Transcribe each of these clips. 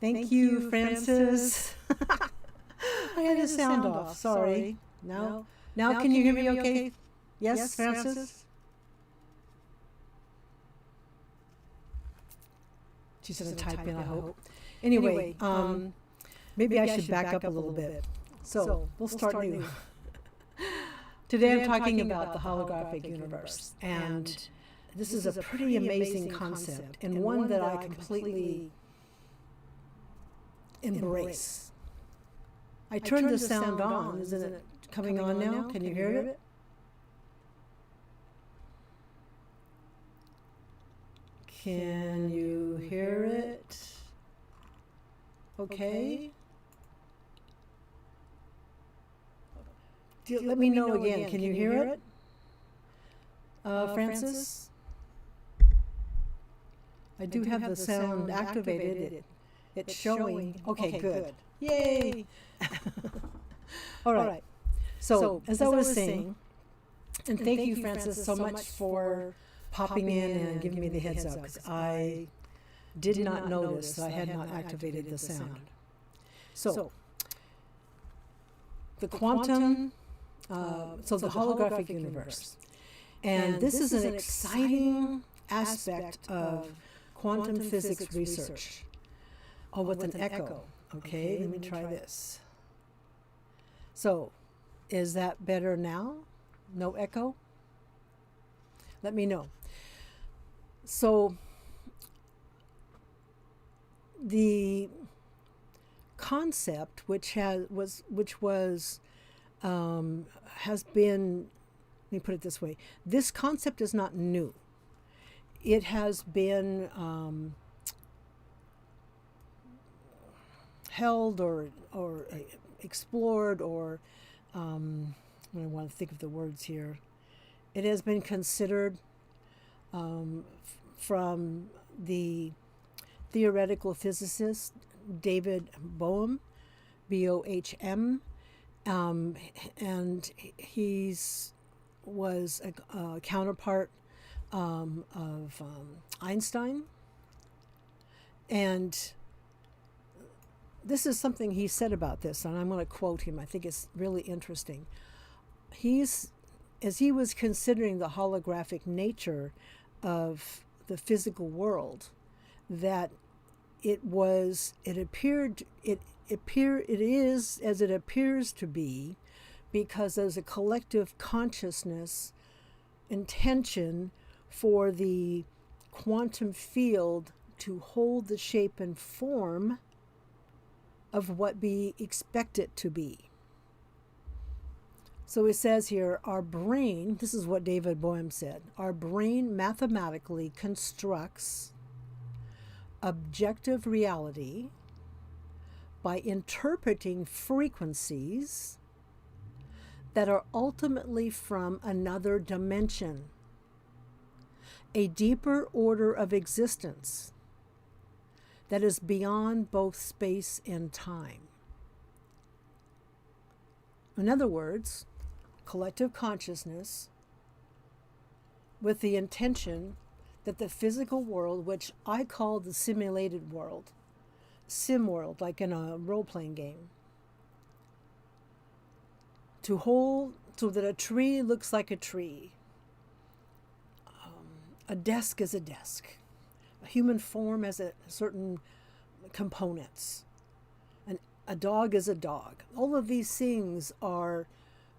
Thank you, Francis. I had the sound off. Sorry. Now can you hear me okay? Yes, Francis? She's going to type in, I hope. Anyway, maybe I should back up a little bit. So we'll start new. Today I'm talking about the holographic universe. And this is a pretty amazing concept, and one that I completely embrace. I turned the sound on. Isn't it coming on now? Can you hear it? Can you hear it? Okay. Let me know again. Can you hear it? Francis? I do have the sound activated. It's showing. Okay, good. Yay! All right. So, as I was saying, and thank you, Francis, so much for popping in and giving me the heads up, because I did not notice that I had not activated the sound. So, the quantum, the holographic universe. And this is an exciting aspect of quantum physics research. Oh, with an echo. Okay, let me try this. So, is that better now? No echo? Let me know. So, the concept, which has been, let me put it this way. This concept is not new. It has been held or explored, or I want to think of the words here. It has been considered from the theoretical physicist David Bohm, Bohm, and he's was a counterpart of Einstein. And this is something he said about this, and I'm going to quote him. I think it's really interesting. As he was considering the holographic nature of the physical world, that it is as it appears to be, because there's a collective consciousness intention for the quantum field to hold the shape and form of what we expect it to be. So it says here, our brain, this is what David Bohm said, our brain mathematically constructs objective reality by interpreting frequencies that are ultimately from another dimension, a deeper order of existence that is beyond both space and time. In other words, collective consciousness with the intention that the physical world, which I call the simulated world, sim world, like in a role-playing game, to hold so that a tree looks like a tree, a desk is a desk, a human form has a certain components, and a dog is a dog. All of these things are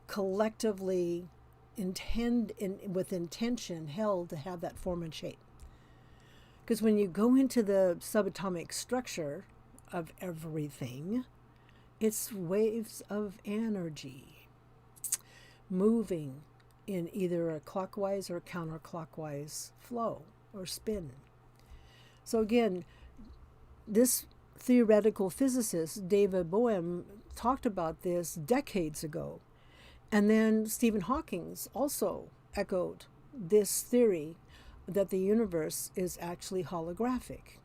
collectively with intention held to have that form and shape. Because when you go into the subatomic structure of everything, it's waves of energy moving in either a clockwise or counterclockwise flow or spin. So again, this theoretical physicist, David Bohm, talked about this decades ago. And then Stephen Hawking also echoed this theory that the universe is actually holographic,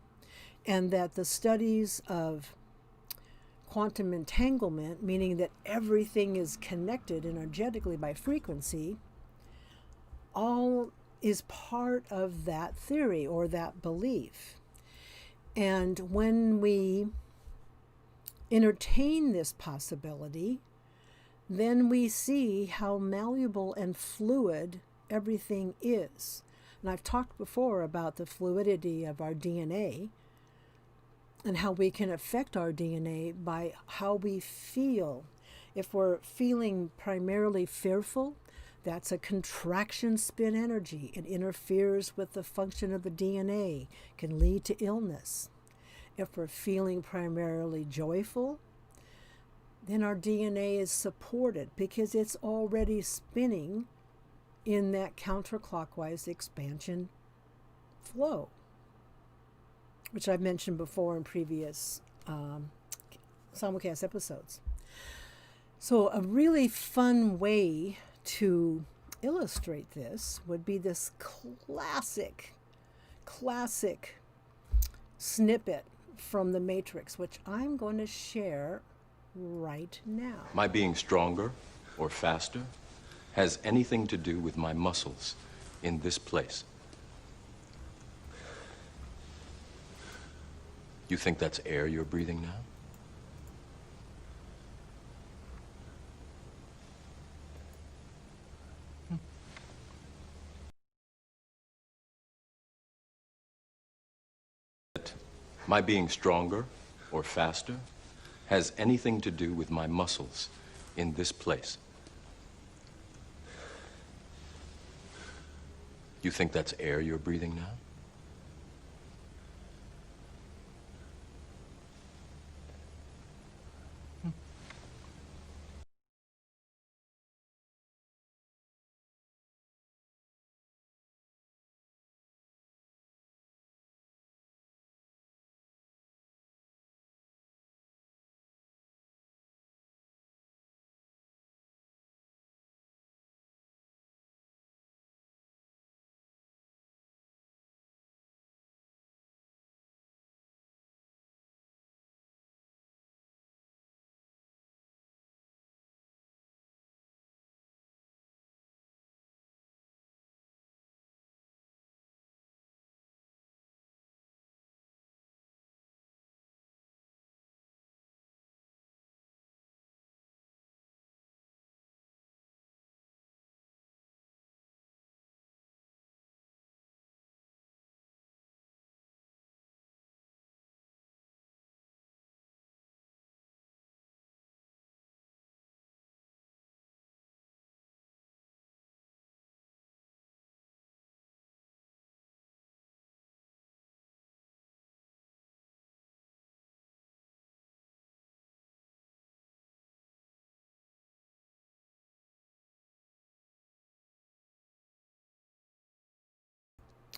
and that the studies of quantum entanglement, meaning that everything is connected energetically by frequency, all is part of that theory or that belief. And when we entertain this possibility, then we see how malleable and fluid everything is. And I've talked before about the fluidity of our DNA and how we can affect our DNA by how we feel. If we're feeling primarily fearful, that's a contraction spin energy. It interferes with the function of the DNA, can lead to illness. If we're feeling primarily joyful, then our DNA is supported because it's already spinning in that counterclockwise expansion flow, which I've mentioned before in previous Simulcast episodes. So a really fun way to illustrate this would be this classic snippet from the Matrix, which I'm going to share right now. My being stronger or faster has anything to do with my muscles in this place. You think that's air you're breathing now? My being stronger or faster has anything to do with my muscles in this place. You think that's air you're breathing now?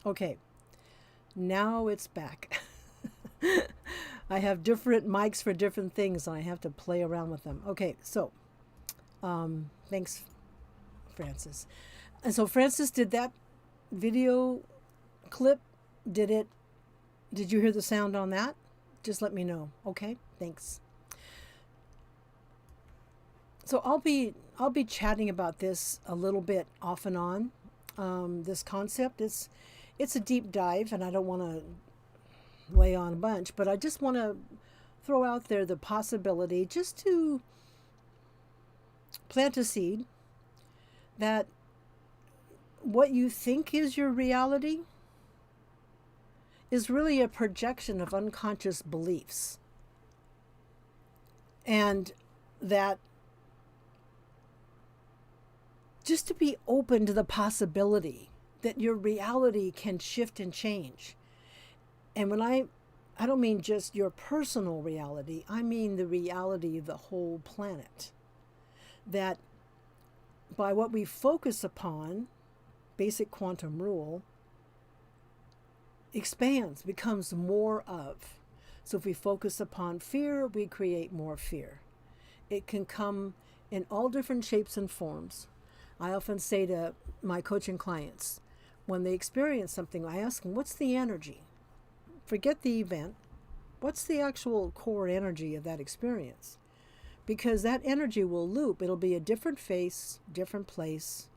Okay, now it's back. I have different mics for different things, and I have to play around with them. Okay, so thanks, Francis. And so Francis did that video clip. Did you hear the sound on that? Just let me know. Okay, thanks. So I'll be chatting about this a little bit off and on. This concept it's a deep dive, and I don't want to lay on a bunch, but I just want to throw out there the possibility just to plant a seed that what you think is your reality is really a projection of unconscious beliefs. And that just to be open to the possibility that your reality can shift and change. And when I don't mean just your personal reality, I mean the reality of the whole planet. That by what we focus upon, basic quantum rule, expands, becomes more of. So if we focus upon fear, we create more fear. It can come in all different shapes and forms. I often say to my coaching clients, when they experience something, I ask them, what's the energy? Forget the event. What's the actual core energy of that experience? Because that energy will loop. It'll be a different face, different place,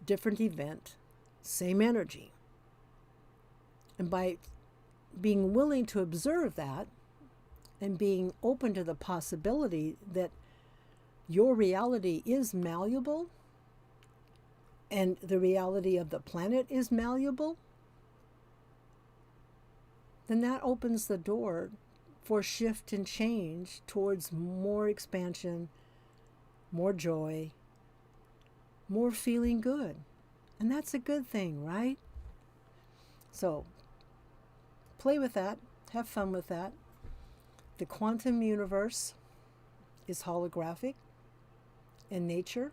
different event, same energy. And by being willing to observe that, and being open to the possibility that your reality is malleable and the reality of the planet is malleable, then that opens the door for shift and change towards more expansion, more joy, more feeling good. And that's a good thing, right? So play with that, have fun with that. The quantum universe is holographic in nature.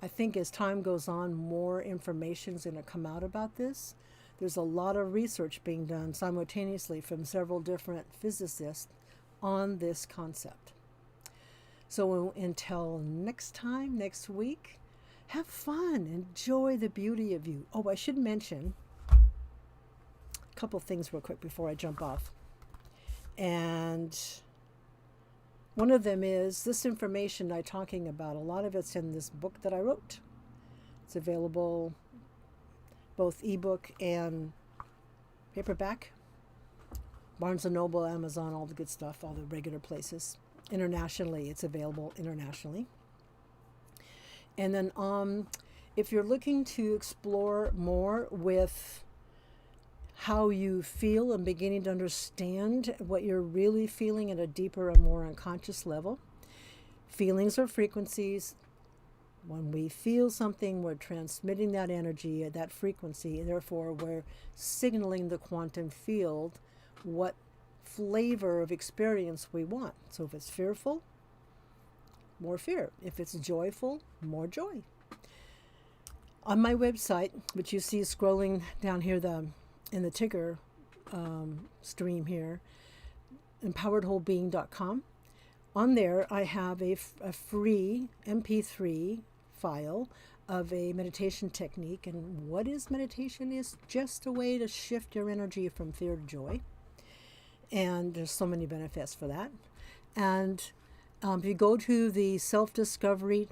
I think as time goes on, more information is going to come out about this. There's a lot of research being done simultaneously from several different physicists on this concept. So until next time, next week, have fun, enjoy the beauty of you. Oh, I should mention a couple things real quick before I jump off. And one of them is this information I'm talking about. A lot of it's in this book that I wrote. It's available both ebook and paperback. Barnes & Noble, Amazon, all the good stuff, all the regular places. Internationally, it's available internationally. And then if you're looking to explore more with how you feel and beginning to understand what you're really feeling at a deeper and more unconscious level, feelings are frequencies. When we feel something, we're transmitting that energy at that frequency, and therefore we're signaling the quantum field what flavor of experience we want. So if it's fearful, more fear. If it's joyful, more joy. On my website, which you see scrolling down here in the ticker stream here, empoweredwholebeing.com, on there I have a free MP3 file of a meditation technique. And what is meditation? Is just a way to shift your energy from fear to joy. And there's so many benefits for that. And if you go to the self-discovery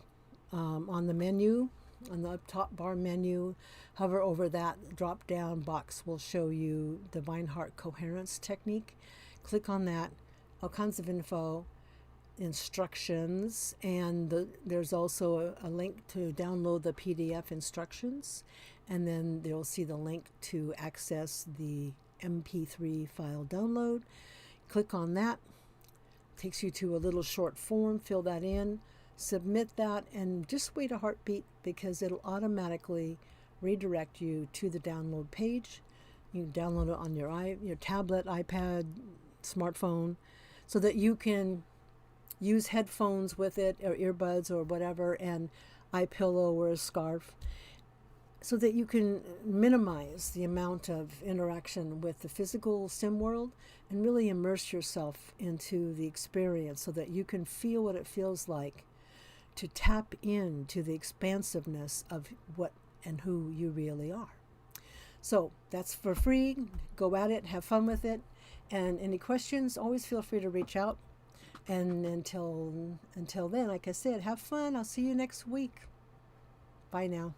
on the menu, on the top bar menu, hover over that drop-down box will show you Divine Heart Coherence Technique. Click on that, all kinds of info, instructions, and there's also a link to download the PDF instructions, and then you'll see the link to access the MP3 file download. Click on that, takes you to a little short form, fill that in, submit that, and just wait a heartbeat because it'll automatically redirect you to the download page. You can download it on your tablet, iPad, smartphone, so that you can use headphones with it or earbuds or whatever, and eye pillow or a scarf, so that you can minimize the amount of interaction with the physical sim world and really immerse yourself into the experience so that you can feel what it feels like to tap into the expansiveness of what and who you really are. So that's for free. Go at it, have fun with it, and any questions, always feel free to reach out. And until then, like I said, have fun. I'll see you next week. Bye now.